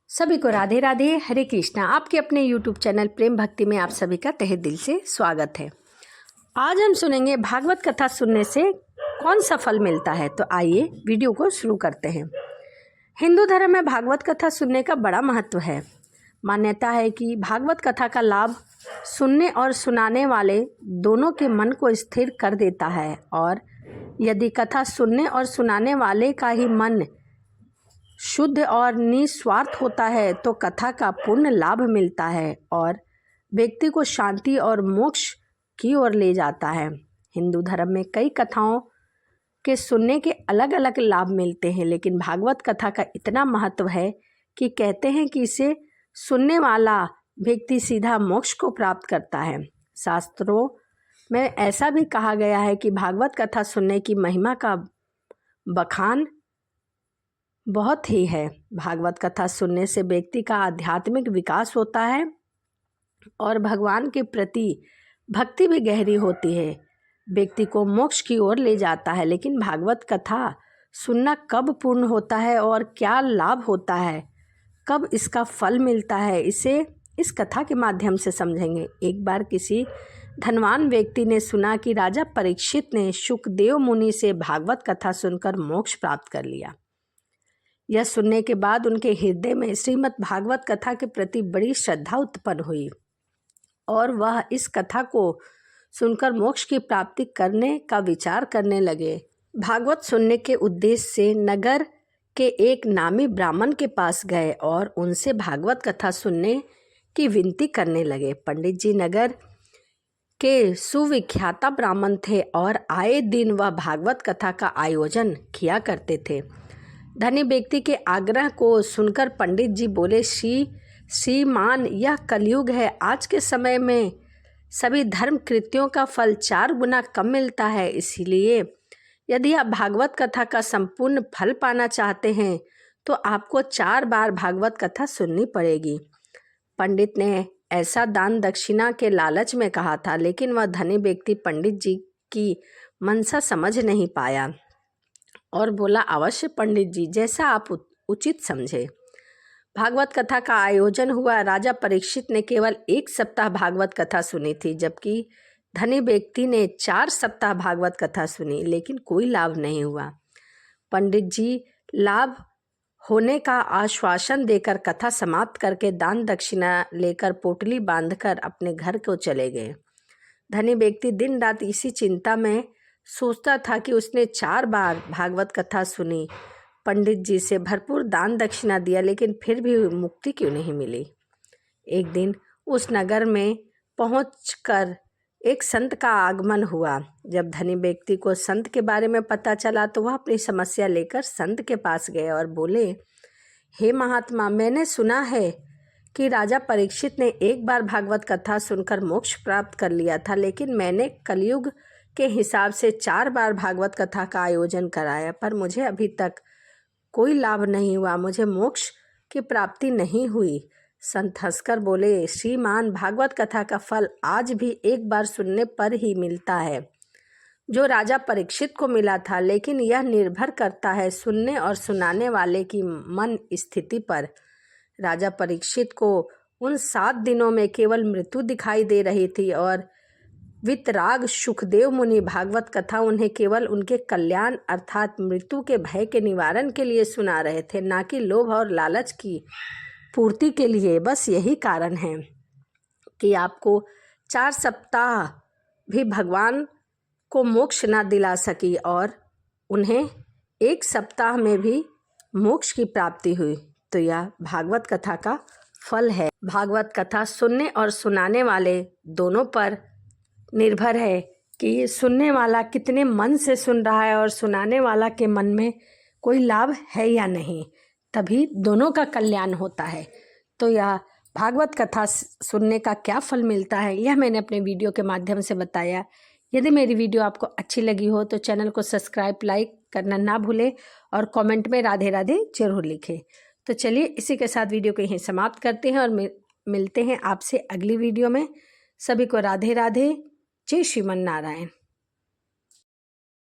सभी को राधे राधे, हरे कृष्णा। आपके अपने YouTube चैनल प्रेम भक्ति में आप सभी का तहे दिल से स्वागत है। आज हम सुनेंगे भागवत कथा सुनने से कौन सा फल मिलता है। तो आइए वीडियो को शुरू करते हैं। हिंदू धर्म में भागवत कथा सुनने का बड़ा महत्व है। मान्यता है कि भागवत कथा का लाभ सुनने और सुनाने वाले दोनों के मन को स्थिर कर देता है, और यदि कथा सुनने और सुनाने वाले का ही मन शुद्ध और निस्वार्थ होता है तो कथा का पूर्ण लाभ मिलता है और व्यक्ति को शांति और मोक्ष की ओर ले जाता है। हिंदू धर्म में कई कथाओं के सुनने के अलग अलग लाभ मिलते हैं, लेकिन भागवत कथा का इतना महत्व है कि कहते हैं कि इसे सुनने वाला व्यक्ति सीधा मोक्ष को प्राप्त करता है। शास्त्रों में ऐसा भी कहा गया है कि भागवत कथा सुनने की महिमा का बखान बहुत ही है। भागवत कथा सुनने से व्यक्ति का आध्यात्मिक विकास होता है और भगवान के प्रति भक्ति भी गहरी होती है, व्यक्ति को मोक्ष की ओर ले जाता है। लेकिन भागवत कथा सुनना कब पूर्ण होता है और क्या लाभ होता है, कब इसका फल मिलता है, इसे इस कथा के माध्यम से समझेंगे। एक बार किसी धनवान व्यक्ति ने सुना कि राजा परीक्षित ने शुकदेव मुनि से भागवत कथा सुनकर मोक्ष प्राप्त कर लिया। यह सुनने के बाद उनके हृदय में श्रीमद् भागवत कथा के प्रति बड़ी श्रद्धा उत्पन्न हुई और वह इस कथा को सुनकर मोक्ष की प्राप्ति करने का विचार करने लगे। भागवत सुनने के उद्देश्य से नगर के एक नामी ब्राह्मण के पास गए और उनसे भागवत कथा सुनने की विनती करने लगे। पंडित जी नगर के सुविख्याता ब्राह्मण थे और आए दिन वह भागवत कथा का आयोजन किया करते थे। धनी व्यक्ति के आग्रह को सुनकर पंडित जी बोले, श्रीमान, यह कलयुग है। आज के समय में सभी धर्म कृत्यों का फल 4 गुना कम मिलता है। इसीलिए यदि आप भागवत कथा का संपूर्ण फल पाना चाहते हैं तो आपको 4 बार भागवत कथा सुननी पड़ेगी। पंडित ने ऐसा दान दक्षिणा के लालच में कहा था, लेकिन वह धनी व्यक्ति पंडित जी की मनसा समझ नहीं पाया और बोला, अवश्य पंडित जी, जैसा आप उचित समझे। भागवत कथा का आयोजन हुआ। राजा परीक्षित ने केवल 1 सप्ताह भागवत कथा सुनी थी, जबकि धनी व्यक्ति ने 4 सप्ताह भागवत कथा सुनी, लेकिन कोई लाभ नहीं हुआ। पंडित जी लाभ होने का आश्वासन देकर कथा समाप्त करके दान दक्षिणा लेकर पोटली बांधकर अपने घर को चले गए। धनी व्यक्ति दिन रात इसी चिंता में सोचता था कि उसने 4 बार भागवत कथा सुनी, पंडित जी से भरपूर दान दक्षिणा दिया, लेकिन फिर भी मुक्ति क्यों नहीं मिली। एक दिन उस नगर में पहुंचकर एक संत का आगमन हुआ। जब धनी व्यक्ति को संत के बारे में पता चला तो वह अपनी समस्या लेकर संत के पास गए और बोले, हे महात्मा, मैंने सुना है कि राजा परीक्षित ने 1 बार भागवत कथा सुनकर मोक्ष प्राप्त कर लिया था, लेकिन मैंने कलयुग के हिसाब से 4 बार भागवत कथा का आयोजन कराया, पर मुझे अभी तक कोई लाभ नहीं हुआ, मुझे मोक्ष की प्राप्ति नहीं हुई। संत हंसकर बोले, श्रीमान, भागवत कथा का फल आज भी 1 बार सुनने पर ही मिलता है, जो राजा परीक्षित को मिला था, लेकिन यह निर्भर करता है सुनने और सुनाने वाले की मन स्थिति पर। राजा परीक्षित को उन 7 दिनों में केवल मृत्यु दिखाई दे रही थी और वितराग शुकदेव मुनि भागवत कथा उन्हें केवल उनके कल्याण अर्थात मृत्यु के भय के निवारण के लिए सुना रहे थे, ना कि लोभ और लालच की पूर्ति के लिए। बस यही कारण है कि आपको 4 सप्ताह भी भगवान को मोक्ष ना दिला सकी और उन्हें 1 सप्ताह में भी मोक्ष की प्राप्ति हुई। तो यह भागवत कथा का फल है। भागवत कथा सुनने और सुनाने वाले दोनों पर निर्भर है कि सुनने वाला कितने मन से सुन रहा है और सुनाने वाला के मन में कोई लाभ है या नहीं, तभी दोनों का कल्याण होता है। तो यह भागवत कथा सुनने का क्या फल मिलता है, यह मैंने अपने वीडियो के माध्यम से बताया। यदि मेरी वीडियो आपको अच्छी लगी हो तो चैनल को सब्सक्राइब, लाइक करना ना भूलें और कमेंट में राधे राधे जरूर लिखें। तो चलिए इसी के साथ वीडियो को यहीं समाप्त करते हैं और मिलते हैं आपसे अगली वीडियो में। सभी को राधे राधे, जय श्रीमन नारायण।